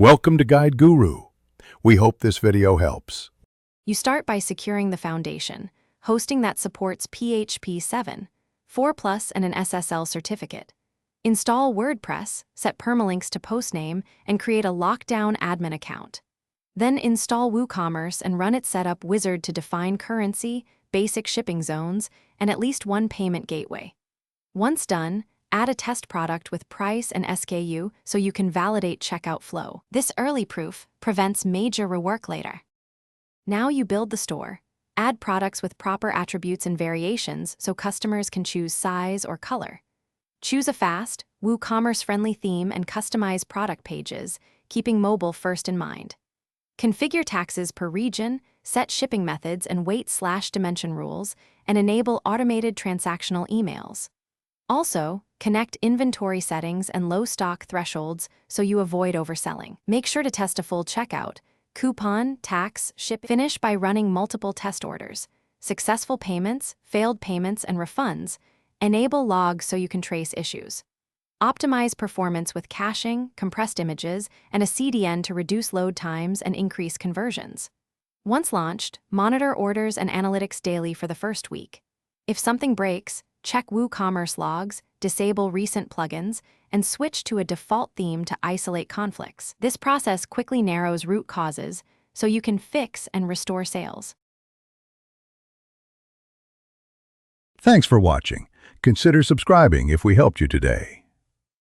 Welcome to Guide Guru. We hope this video helps. You start by securing the foundation, hosting that supports PHP 7, 4+, and an SSL certificate. Install WordPress, set permalinks to postname, and create a lockdown admin account. Then install Woocommerce and run its setup wizard to define currency, basic shipping zones, and at least one payment gateway. Once done, add a test product with price and SKU so you can validate checkout flow. This early proof prevents major rework later. Now you build the store. Add products with proper attributes and variations so customers can choose size or color. Choose a fast, Woocommerce-friendly theme and customize product pages, keeping mobile first in mind. Configure taxes per region, set shipping methods and weight/dimension rules, and enable automated transactional emails. Also, connect inventory settings and low stock thresholds so you avoid overselling. Make sure to test a full checkout, coupon, tax, ship. Finish by running multiple test orders, successful payments, failed payments, and refunds. Enable logs so you can trace issues. Optimize performance with caching, compressed images, and a CDN to reduce load times and increase conversions. Once launched, monitor orders and analytics daily for the first week. If something breaks, check Woocommerce logs, disable recent plugins, and switch to a default theme to isolate conflicts. This process quickly narrows root causes so you can fix and restore sales. Thanks for watching. Consider subscribing if we helped you today.